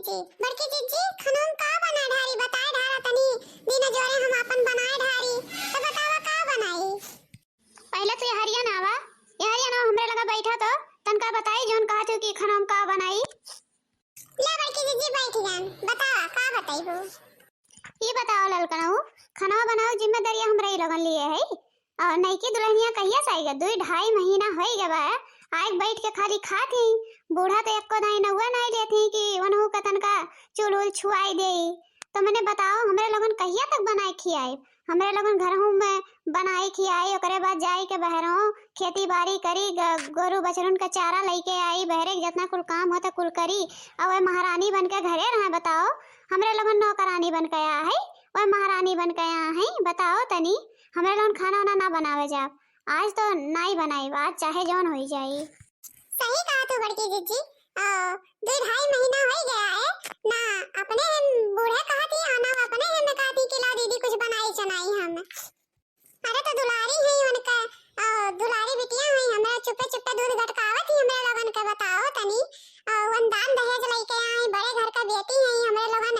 जीजी बड़की जीजी खाना का बना ढारी बताए ढारा तनी दिन जोरे हम अपन बनाए ढारी तो बतावा का बनाई। पहले तो ये हरिया ना हमरे लगा बैठा तो तनका बताई जोन कहा थे कि खाना का बनाई। ले बड़की जीजी बैठ जान बतावा का बताइबो। ये बताओ ललकनऊ खाना बनाओ जिम्मेदारी हमरे लगन लिए है और नई की दुल्हनिया कहिया साइगा 2-2.5 महीना होई गवा आग बैठ के खाली खाती बूढ़ा तो एको दाई नौवा नहीं लेती कि वनहु का तनका चूल उल छुआई दे। तो मैंने बताओ हमरे लोगन कहिया तक बनाए खियाई हमरे लोगन घरहू में बनाई खियाई ओकरे बाद जाई के बहरों खेती बाड़ी करी गोरु बछरुन का चारा लेके आई बहरे जितना कुल काम होता कुल करी और महारानी बन के घरे रहा। बताओ हमरे लोगन नौकरानी बन के आया है वह महारानी बन के आया है। बताओ तनी हमरे लोगन खाना ना बनावे जा आज तो नहीं बनाई आज चाहे जौन हो जाए। सही कहा तू बड़की जीजी 2-2.5 महीना हो गया है ना अपने बूढ़े कहा थी आना अपने हम कहा थी कि ला दीदी कुछ बनाई चनाई हम। अरे तो दुलारी है उनका दुलारी बिटिया है हमरा चुपे चुपे दूध गटकावत ही हमरे लोगन के। बताओ तनी वंदान दहेज लेके आए बड़े घर का बेटी है हमरे लोगन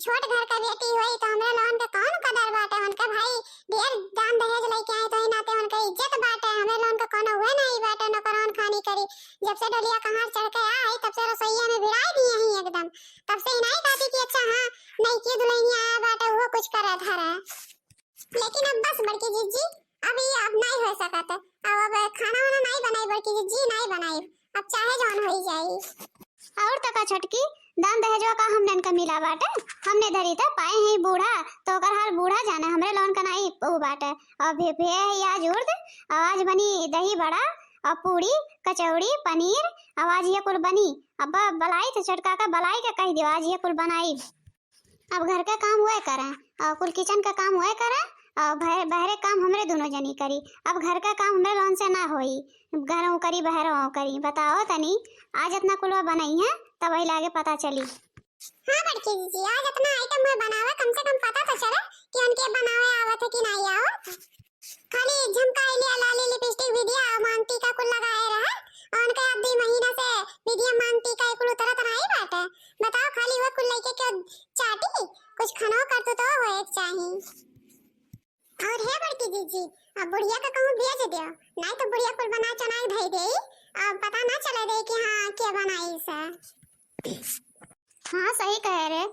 छोट घर का बेटी हुई तो हमरे लोगन के कौन कदर बाटे उनका भाई ढेर दान दहेज लेके आए तो ही नाते उनका इज्जत बाटे हमरे लोगन का कोनो हुए नहीं बाटे न करान खानी करी। जब से डलिया कहां चढ़ के आई तब से रसोईया में भिड़ाई दिए ही एकदम तब से नहीं कहती कि अच्छा हां नहीं की दुल्हनिया आया बाटे वो कुछ करे धरे। लेकिन अब बस बड़की जीजी अभी अब नहीं हो सकत अब खाना वाना नहीं बनाई बड़की जीजी नहीं बनाई अब चाहे जौन हो जाई। और तका छटकी दान दहेजवा का हमने इनका मिला बाटे हमने धरी था पाए हैं बूढ़ा तो ओकर हाल बूढ़ा जाने हमरे लोन का नहीं वो बाटे और भे आज उर्द आवाज बनी दही बड़ा और पूड़ी कचौड़ी पनीर आवाज ये कुल बनी। अब बलाई तो छटका का बलाई के कह दियो आज ये कुल बनाई। अब घर का काम हुए करें और कुल किचन का काम हुए करें और बहरे काम हमरे दोनों जनी करी। अब घर का काम हमरे लोन से ना होई घरों करी बहरों करी। बताओ तनी आज इतना कुलवा बनाई है तब वही लागे पता चली। हां बड़की जीजी आज इतना आइटम में बनावे कम से कम पता तो चले कि उनके बनावे आवत है कि नहीं आवत। खाली झमकाई लिया लाली लिपस्टिक विदिया मांगती का कुल लगाए रहा और उनका 2 महीना से विदिया मांगती का कुल तरह तरह ही बात है। बताओ खाली वो कुल लेके क्यों चाटी कुछ खाना कर तो हो एक चाहिए। और है बड़की जीजी अब बुढ़िया का कहूं भेज दियो नहीं तो बुढ़िया कुल बना चनाई धई दे अब पता ना चले दे कि हां क्या बनाई से। हाँ सही कह रे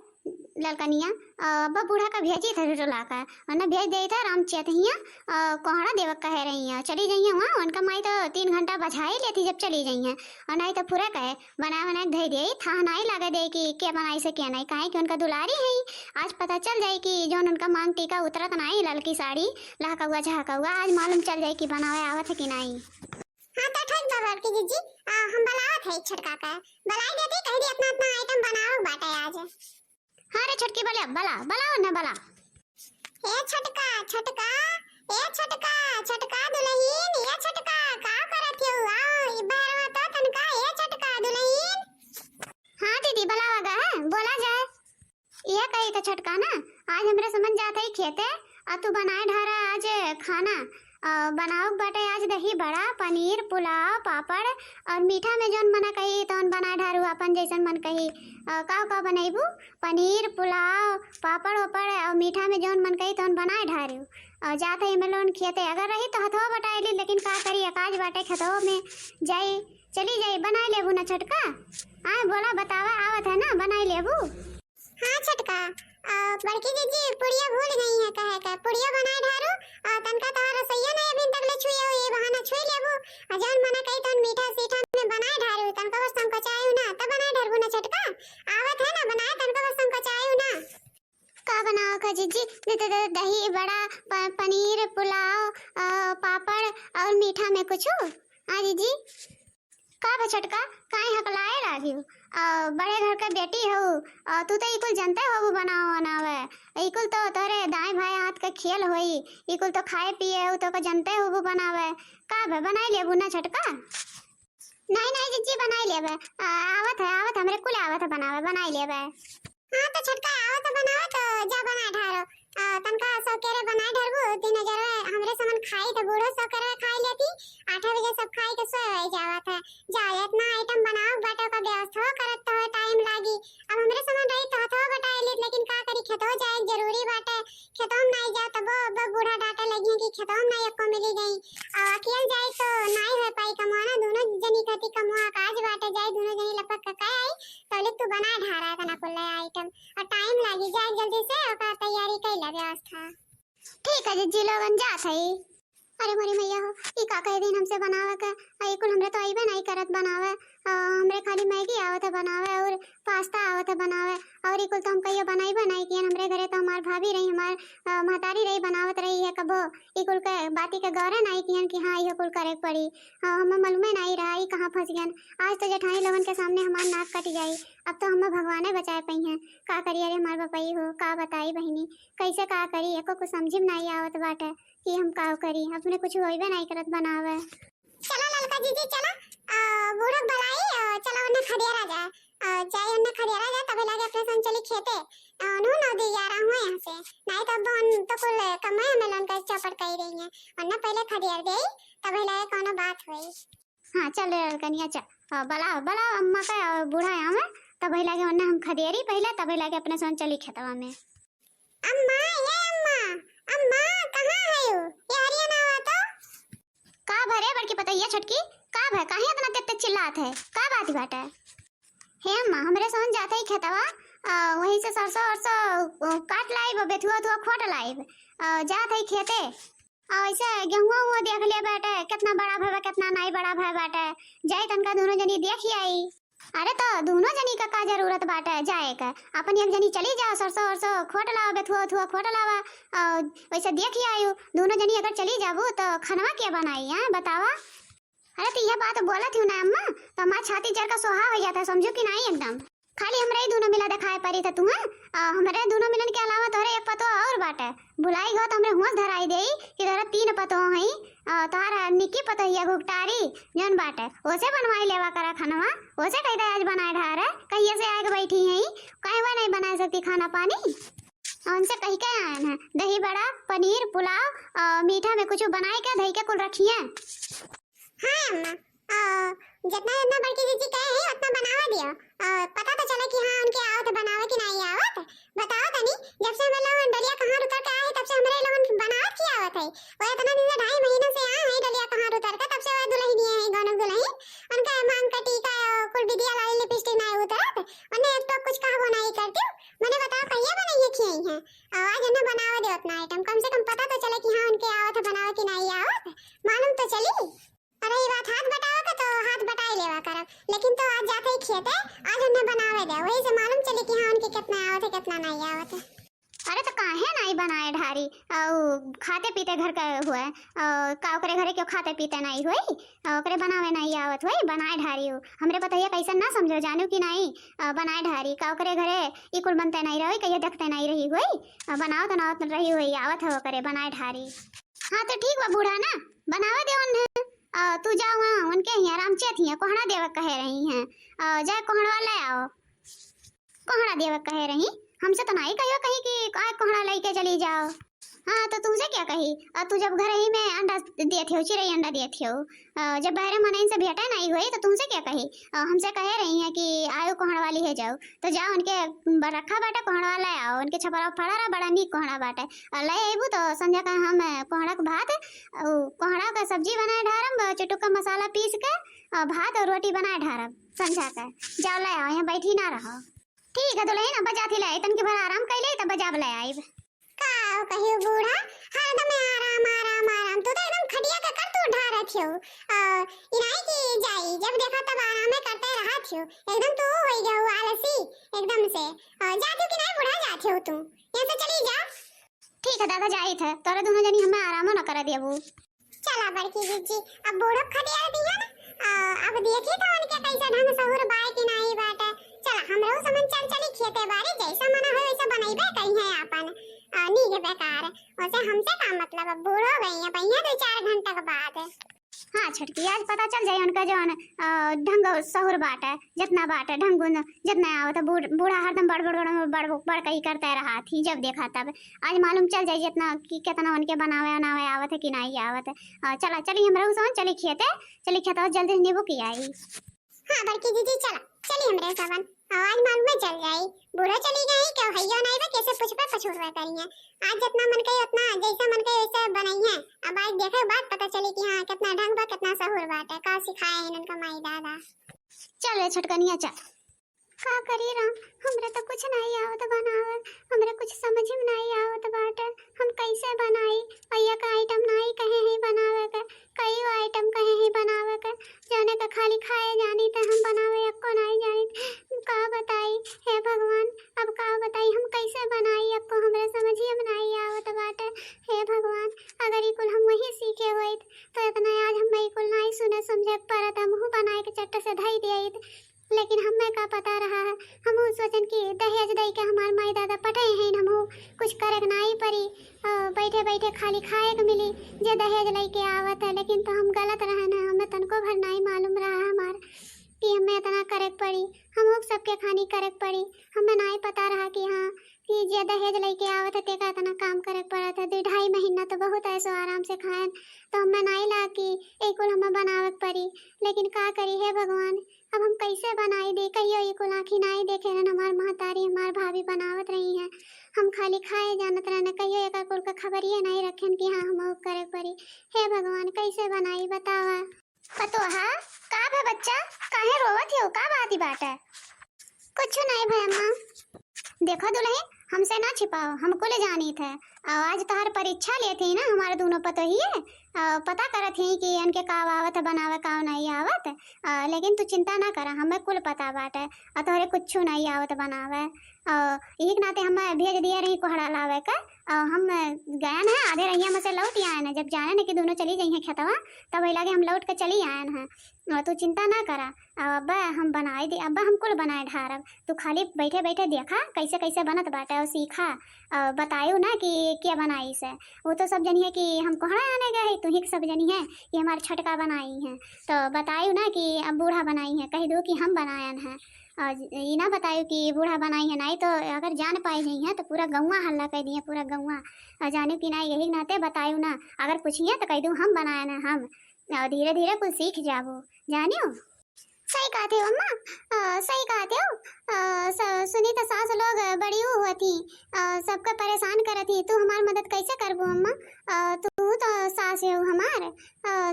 ललकनिया अब बूढ़ा का भेजी था रुला का वरना भेज दे था राम चेतहिया कोहड़ा देवक कह रही है चली गई है वहाँ उनका माई तो 3 घंटा बझाई लेती जब चली गई है और नहीं तो पूरा कहे बना धई दे था नहीं लगे दे कि क्या बनाई से क्या नहीं कहे कि उनका दुलारी है आज पता चल जाए कि जो उनका मांग टीका उतरत नहीं ललकी साड़ी लहका हुआ झहका हुआ आज मालूम चल जाए कि बनावे आवत है कि नहीं। हां तो ठीक बा बड़की जीजी हम बनावत है छटका का बनाई देती कह दी अपना अपना आइटम बनाओ बाटे आज। हाँ रे छटकी बोले बनाओ ना बला ए छटका छटका ए छटका छटका दुल्हन ए छटका का करत हो आओ ई बहरवा तो तनका ए छटका दुल्हन। हाँ दीदी बलावा गा है बोला जाए ये कही तो छटका ना आज हमरे समझ जाते ही खेते और तू बनाए ढारा आज खाना बनाओ बाटे आज दही बड़ा पनीर पुलाव पापड़ और मीठा में जौन मना कही तौन बनाए ढारू अपन जैसन मन कही का बनाईबू पनीर पुलाव पापड़ वापड़ और मीठा में जौन मन कही तौन बनाए ढारू और जाते ही लोन खेते अगर रही तो हथवा बटाइली लेकिन का करी अकाज बाटे खेतों में जाई चली जाई बनाई लेबू ना छटका। हाँ बोला बतावा आवत है ना बनाई लेबू। हां छटका बड़की जीजी पुड़िया भूल गई है कहे का पुड़िया बनाए ढारू तनका तो रसोईया नहीं अभी तक ले छुए हो ये बहाना छुई लेबू अजन मना कही तन मीठा सीठा में बनाए ढारू तनका बस तुमको चाहू ना तब बनाए ढारू ना छटका आवत है ना बनाए तनका बस तुमको चाहू ना का बनाओ का जीजी दही बड़ा पनीर पुलाव पापड़ और मीठा में कुछ हाँ जीजी का बछटका काहे हकलाए लागियो बड़े घर का बेटी हो तू तो इकुल जनते हो बनावे इकुल तो तोरे दाएं भाई हाथ का खेल होई इकुल तो खाए पिए हो तो को जनते हो बनावे का बनाई लेबू ना छटका। नहीं जीजी बनाई लेबे आवत हमरे कुल आवत है बनावे बनाई लेबे। हां तो छटका आवत बनावे तो जा बना ढारो तनका सो केरे बनाए ढरबू दिन जरे हमरे समन खाई तो बूढ़ो सो करे खाई लेती 8 बजे सब खाई के सो जावत है जा इतना आइटम बनाओ बाटो का व्यवस्था करत तो टाइम लागी अब हमरे तू बना ढारा तना कुल आइटम और टाइम लागी जाए जल्दी से ओका तैयारी कैला व्यवस्था। ठीक है जीजी लोगन जात है। अरे मोरी मैया हो ई का कह दिन हमसे बनावे का आई कुल हमरे तो आइबे नहीं करत बनावे। हमरे खाली मैगी आवत है बनावे और पास्ता आवत है बनावे और ई कुल तो हम कहियो बनाइबे नहीं कियन। हमरे घरे तो हमार भाभी रही हमार महतारी रही बनावत रही है कबो ई कुल के बाती के गौरे नहीं कियन कि हां ई कुल करे पड़ी। हमें मालूम नहीं रहा ई कहां फंस गयन। आज तो जेठानी लोगन के सामने हमार नाक कट जाई। अब तो हमें भगवाने बचाए पई हैं। का करिए रे हमार बपई हो का बताई बहनी कैसे का करी एको कुछ समझ में नहीं आवत बाटे कि हम का करी। अपने कुछ होइबे नहीं करत बनावे। चला ललका दीदी चला बूढ़ा भलाई चला उन्हें खदियारा जाए जाए उन्हें खदियारा जाए तबे लागे अपने संग चली खेते नु न दी जा रहा हूं यहां से नहीं तो बन तो कुल कमाए में लोन का चौपट कर रही है वरना पहले खदियार दे तबे लागे कोनो बात होई। हां चल कनिया चल बला बला अम्मा का बूढ़ा आवे तबे लागे उन्हें हम खदियारी पहले तबे लागे अपने संग चली खेतवा में। अम्मा ये अम्मा अम्मा कहां है ये हरिया ना हुआ तो का भरे बड़की पतैया छटकी का भय काहे इतना तेज चिल्लात है का बात बाटे। हे अम्मा हमरे सोन जाते ही खेतवा वहीं से सरसों और काट लाइब बेथुआ थुआ खोट लाइब जात है खेते ऐसे गेहूं वो देख ले बेटे कितना बड़ा भय कितना नहीं बड़ा भय बाटे जाए तनका दोनों जनी देखी आई। अरे तो दोनों जनी का जरूरत बाटे जाए का अपन एक जनी चली जाओ सरसों वरसों खोट लाओ बेथुआ थुआ खोट लावा वैसे देखी आयु दोनों जनी अगर चली जाबू तो खनवा क्या बनाई है बतावा। अरे तो यह बात बोला थी ना अम्मा तो हमारा छाती जर का सोहा हो जाता समझो कि नहीं एकदम खाली हमरे ही दोनों मिला दिखाई पड़ी था तुम्हें हमारे दोनों मिलन के अलावा तोरे एक पतो और बाटे भुलाई गो तो हमरे होश धराई देई कि तोरा 3 पतो हई तोहरा निक्की पतो हिया घुगटारी जन बाटे ओसे बनवाई लेवा करा खानवा ओसे कह दे आज बनाए ढारे कहिए से आके बैठी हई काहे वो नहीं बना सकती खाना पानी उनसे कही के आए हैं दही बड़ा पनीर पुलाव मीठा में कुछ बनाए के दही के कुल रखिए। हां अम्मा जितना जितना बड़की दीदी कहे है उतना बनावा दियो पता तो चले कि हां उनके आवत बनावे कि नहीं आवत बताओ तनी जब से हम लोग डलिया कहां उतर के आए तब से हमरे लोगन बनावत की आवत है वो इतना दिन से 2.5 महीने से आए हैं डलिया कहां उतर के तब से वो दुल्हन है गौनक दुल्हन उनका मांग का टीका कुल बिदिया लाल लिपस्टिक नहीं उतरत उन्हें एक तो कुछ कहा बनाई करती मैंने बताओ कहिए बनाइए खियाई है आज उन्हें बनावा दे उतना आइटम कम से कम पता तो चले कि हां उनके आवत बनावे कि नहीं आवत मालूम तो चली। अरे ये बात हाथ बटावा का तो हाथ बटाई लेवा करब लेकिन तो आज जाते ही खेते आज उन्हें बनावे दे वही से मालूम चले कि हां उनके कितना आवत है कितना नहीं आवत है। अरे तो काहे नहीं बनाए ढारी खाते पीते घर का हुए का ओकरे घरे क्यों खाते पीते नहीं हुई ओकरे बनावे नहीं आवत हुई बनाए ढारी हो हमरे बताइए कैसे ना समझो जानू कि नहीं बनाए ढारी का ओकरे घरे ई कुल बनते नहीं रही कहिए देखते नहीं रही हुई बनाओ तो ना रही हुई आवत है ओकरे बनाए ढारी। हाँ तो ठीक बा बूढ़ा ना बनावे दे उन्हें तू जाओ वहाँ उनके ही आराम चेत ही कोहड़ा देवक कहे रही हैं जाए कोहड़ा ले आओ कोहड़ा देवक कहे रही हमसे तो नहीं कहियो कहीं कि कोहड़ा लेके चली जाओ। हाँ तो तुमसे क्या कही तू जब घर ही में अंडा दिए थे चिड़ै अंडा दिए थे जब बहरे मन से भेटा नहीं हुई तो तुमसे क्या कही हमसे कहे रही हैं कि आयो कोहड़ा वाली है जाओ तो जाओ उनके रखा बाटे कोहड़ा ले आओ उनके छपरा फड़ा रहा बड़ा नीक कोहड़ा बाटे ले आबू तो संध्या का हम कोहड़ा के भात कोहड़ा का सब्जी बनाए ढारम चुटुक का मसाला पीस के भात और रोटी बनाए ढारम संध्या का जाओ ले आओ यहाँ बैठी ना रहो। ठीक है दुल्हन अब बजा थी ले तन के भर आराम कैले तब बजाब ले आइब का कहियो बूढ़ा हरदम आराम आराम आराम तू तो एकदम खटिया का कर तू उठा रही हो इनाई की जाई जब देखा तब आराम करते रहा थियो एकदम तू हो गया आलसी एकदम से जाती कि नहीं बूढ़ा जाती हो तू यहां से चली जा। ठीक है दादा जाई थे तोरे दोनों जनी हमें आराम ना कर दिया वो चला बड़की जीजी अब बूढ़ो खटिया दिया ना अब देखी तो उनके कैसा ढंग सहुर बाय कि नहीं बाटे चला हमरो समन चल चली खेते बारे जैसा मना हो वैसा बनाइबे कहीं है अपन नी के बेकार वैसे हमसे का मतलब अब बूढ़ हो गई है भैया 2-4 घंटे के बाद। हाँ छटकी आज पता चल जाए उनका जो ढंग सहुर बाट है जितना बाट है ढंग जितना आवत बूढ़ा हरदम बड़ बड़ बड़ बड़ बड़ कही करते रहा थी जब देखा तब आज मालूम चल जाए जितना कि कितना उनके बनावे बनावे आवत है कि नहीं आवत है। चला चली हम रहू चली खेते जल्दी नींबू की आई। हाँ बड़की दीदी चला चली हमरे सबन आज मालूम चल जाई बूढ़ा चली गई क्या भैया नहीं बे कैसे पूछबे पछोड़वा करिए आज जितना मन कही उतना जैसा मन कही वैसा बनाई है अब आज देखे बात पता चली कि हाँ कितना ढंग बा कितना सहुर बात है का सिखाए हैं इनका माई दादा। चल रे छटकनिया चल का करी राम, हमरे तो कुछ नहीं आवत बनावे, हमरे कुछ समझ में नहीं आवत बाटे। हम कैसे बनाई? भैया का आइटम नहीं कहे ही बनावे के, कई आइटम कहे ही बनावे के, जाने का खाली खाए जानी ते हम बनावे एको नहीं जानी। का बताई हे भगवान, अब का बताई हम कैसे बनाई, एको हमरे समझ में नहीं आवत बाटे। हे भगवान, अगर इकुल हम वही सीखे होइत तो इतना आज हम इकुल नहीं सुने समझे परत, हम बनाए के चट्ट से धई दिए। लेकिन हमें का पता रहा है, हम सोचन कि दहेज दई के हमार माई दादा पटे हैं, हम कुछ करे के नहीं पड़ी, बैठे बैठे खाली खाए के मिली जे दहेज लेके आवत है। लेकिन तो हम गलत रहे ना, हमें तनको भर नहीं मालूम रहा हमार कि हमें इतना करे पड़ी, हम सबके खानी करे पड़ी। हमें नहीं पता रहा कि हाँ कि जे दहेज लेके आवत है तेका इतना काम करे पड़त है। 2-2.5 महीना तो बहुत ऐसो आराम से खाएं, तो हमें नहीं ला कि एकुल हमें बनावे पड़ी। लेकिन का करी है भगवान, अब हम कैसे बनाई दे, कहियो एकुल आँखी नहीं देखे रहन हमार महतारी हमार भाभी बनावत रही हैं, हम खाली खाए जानत रहने, कहियो एक कुल का खबरिए नहीं रखें कि हाँ हम करे पड़ी। हे भगवान, कैसे बनाई बतावा। पतोहा का भे बच्चा, काहे रोवत हो, का बात बाटे? कुछ नहीं भे अम्मा। देखो दुल्हन, हमसे ना छिपाओ, हमको ले जानी थे। आज तोहर परीक्षा लिए थी ना हमारे दोनों पतोही है, पता करत थी कि इनके का आवत बनावे का नहीं आवत। लेकिन तू चिंता ना कर, हमें कुल पता बाटे, तोहरे कुछ नहीं आवत बनावे। एक नाते हम भेज दिए रही कोहड़ा लावे का, हम गए ना आधे रहिया में से लौट आए ना, जब जाने ना कि दोनों चली जाइए खेतवा तब वही लगे हम लौट के चली आए हैं। तू चिंता ना करा, अब्बा हम बनाए दे, अब्बा हम कुल बनाए ढारब, तू खाली बैठे बैठे देखा कैसे कैसे बनत बाटे और सीखा। बतायो ना कि क्या बनाई से, वो तो सब जनी है कि हम कोहड़ा आने गए, तू ही सब जनी है कि हमारे छटका बनाई है। तो बतायो ना कि अब बूढ़ा बनाई है, कह दो कि हम बनायन हैं। ये ना बतायो कि बूढ़ा बनाई है, नहीं तो अगर जान पाई नहीं है तो पूरा गौवा हल्ला कह दिए, पूरा गौवा जाने कि नहीं, यही नाते बतायो ना, अगर पूछिए तो कह दूँ हम बनाए ना हम, धीरे धीरे कुछ सीख जाबो, जानियो। सही कहते हो अम्मा, सही कहते हो। सुनी तो सास लोग बड़ी हुआ थी, सबको परेशान करत थी, तू हमार मदद कैसे करबो अम्मा? तू तो सास हो हमार,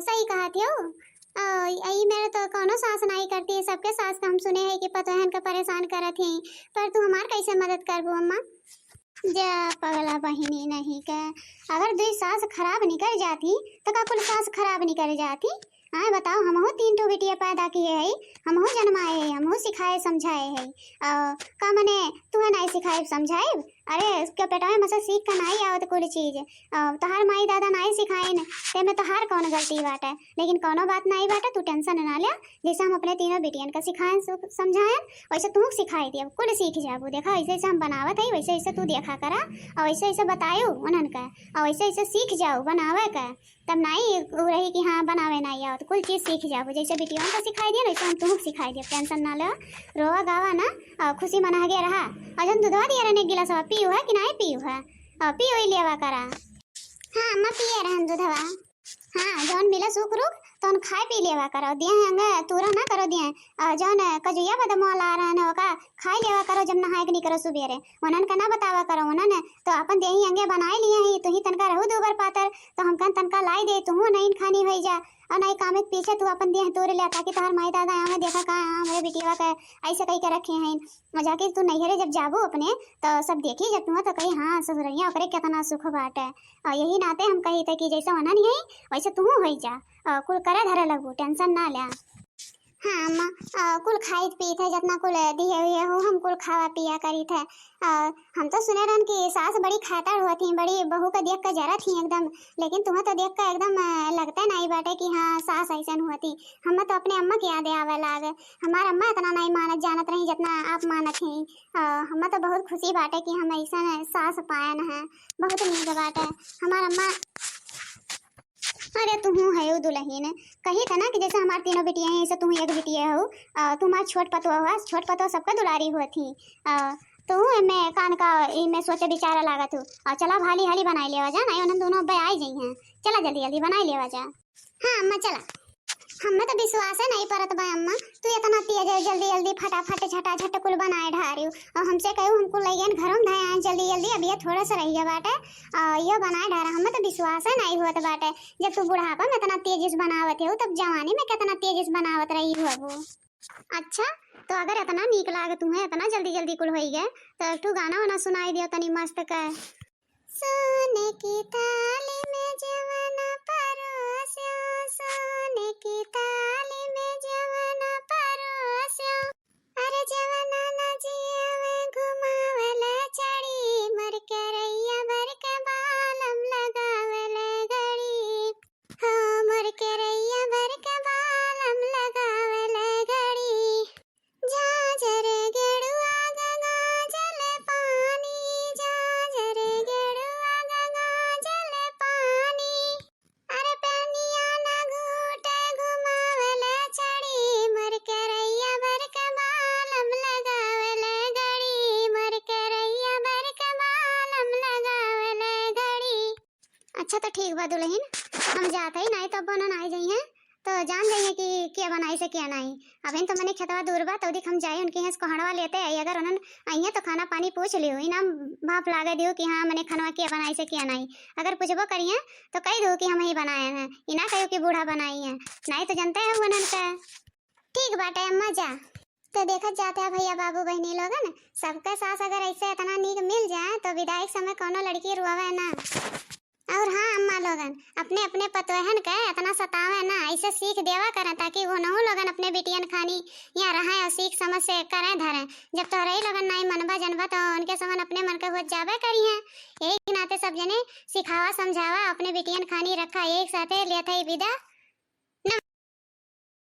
सही कहते हो। यही मेरे तो कोनो सास नहीं करती, सबके सास का हम सुने हैं कि पतोहन का परेशान करत थी, पर तू हमार कैसे मदद करबो अम्मा? जा पगला बहिनी नहीं का, अगर 2 सास खराब निकल जाती तो का कुल सास खराब निकल जाती? हाँ बताओ, हम 3 ठो बेटिया पैदा किए है, हम जन्माए है, हम सिखाए समझाए है, का मने तू नहीं सिखाए समझाए? अरे उसके पेटा में मसा सीख का नहीं आवत कोई चीज, तोहार माई दादा नहीं सिखाए न, ते में तोहार कौन गलती बाटे? लेकिन कोनो बात नहीं बाटे, तू टेंशन ना ले, जैसे हम अपने तीनों बेटियन का सिखाए समझाए वैसे तू सिखाई दिया, कुल सीख जाबू। देखा ऐसे ऐसे हम बनावत है, वैसे ऐसे तू देखा करा और वैसे ऐसे बतायो उन्हन का, और वैसे ऐसे सीख जाओ बनावे का, तब नहीं रही कि हाँ बनावे नहीं आओ, तो कुल चीज़ सीख जाओ। जैसे बेटियों को सिखाई दिया वैसे हम तुम सिखाई दिया, टेंशन ना लो, रोवा गावा ना, खुशी मना गया रहा। अजन दूधवा दिया रहने गिलास पियो है कि नहीं पियो है? पियो ही लेवा करा। हाँ मैं पिए रहन दूधवा, हाँ जौन मिला सुख रुख तो खाए पी लेवा करो, दिए हंगे तूरा ना करो, दिए जौन कजुया बदमवा ला रहन होगा खाई लेवा करो, जब नहाए के नहीं करो सुबेरे, उन्हन का ना बतावा करो, उन्हन तो अपन देही हंगे बनाए लिए ही, तू ही तनका रहू दूबर पातर, तो हम कन तनका लाई दे, तू नहीं खानी हो जा, और नहीं काम के पीछे तू अपन देह तोड़ ले, ताकि तोहर माई दादा हमें देखा कहाँ हमारे बेटिया का ऐसे कहीं के रखे हैं, जाके तू नैहरे जब जाबो अपने तो सब देखी जब तुम तो कही हाँ ससुरैया ओकरे कितना सुख बाटे। यही नाते हम कही थे कि जैसे वना नहीं है वैसे तू हो जा, कुल करे धरे लगबो, टेंशन ना ले। हाँ अम्मा, कुल खाई पी थे जितना कुल दिए हुए हो, हम कुल खावा पिया करी थे। हम तो सुने रहन कि सास बड़ी खातर होती, बड़ी बहू का देख कर जरा थी एकदम, लेकिन तुम्हें तो देख कर एकदम लगता नहीं बाटे कि हाँ सास ऐसा होती। हमें तो अपने अम्मा की याद आवे लागे, हमारे अम्मा इतना नहीं मानत जानत रही जितना आप मानत ही। हमें तो बहुत खुशी बाटे कि हम ऐसा सास पायन है, बहुत नीक बाटे हमारा अम्मा। अरे तू है दुल्हन, कही था ना कि जैसे हमारे तीनों बेटियां हैं ऐसे तू एक बेटिया हो, तुम्हारा छोट पतो हुआ, छोट पतो सबका दुलारी हुआ थी, तो मैं कान का मैं सोचे बेचारा लागा तू, चला भाली हाली बनाई लेवा जा, नहीं उन्हें दोनों भाई आई जाई हैं, चला जल्दी जल्दी बनाई लेवा जा। हाँ अम्मा चला, हमें तो विश्वास है नहीं परत बा अम्मा, तू इतना तेज जल्दी जल्दी फटाफट झटा झट कुल बनाए ढारी, और हमसे कहू हमको लइयन घरों में धाए जल्दी जल्दी, अब ये थोड़ा सा रही बाटे ये बनाए ढारा, हमें तो विश्वास है नहीं हुआ बाटे, जब तू बुढ़ापा में इतना तेजिस बनावत हो तब जवानी में कितना तेजिस बनावत रही हो। अच्छा, तो अगर इतना नीक लागे तुम्हें, इतना जल्दी जल्दी कुल होई गए, तो एक ठो गाना वाना सुनाई दियो तनी मस्त का। सोने की थाली में जवाना परोस्यो, सोने की थाली में जवाना परोस्यो, अरे जवाना ना जियावे घुमावले चढ़ी, मर के रैया भर के बालम लगावले घड़ी, हाँ मर के रैया भर के बालम लगावले घड़ी, झांझर गेड़ुआ गंगा जले पानी, झांझर गेड़ुआ गंगा जले पानी, अरे पेनिया ना घूटे घुमावले चढ़ी, मर के रैया भर के बालम लगावले घड़ी, मर के रैया भर के बालम लगावले घड़ी। अच्छा तो ठीक बा दुल्हन, हम जाते ही नहीं तब बनन आई जाइए, तो जान जाइए कि क्या बनाई से क्या नहीं। अभी तो मैंने खेतवा दूर बा, तो दिख हम जाए उनके यहाँ कोहड़वा लेते आई, अगर उन्होंने आई है तो खाना पानी पूछ लियो, इनाम भाप लागे दियो कि हाँ मैंने खानवा क्या बनाई से क्या नहीं। अगर पूछबो करिए तो कह दो कि हम ही बनाए हैं, इना कहो कि बूढ़ा बनाई है, नहीं तो जानते हैं उन्होंने का। ठीक बाटे अम्मा जा। तो देखत जाते हैं भैया बाबू बहनी लोगन, सबका सास अगर ऐसे इतना नीक मिल जाए तो विदाई के समय कोनो लड़की रुआवे ना। और हाँ अम्मा लोगन, अपने अपने पतोहन के इतना सतावे ना, ऐसे सीख देवा करें ताकि वो नहु लोगन अपने बेटियन खानी यहाँ रहें और सीख समझ से करें धरें। जब तो रही लोगन नहीं मनबा जनबा तो उनके समन अपने मन के हो जावे करी हैं। यही नाते सब जने सिखावा समझावा अपने बेटियन खानी रखा एक साथे लेते ही विदा।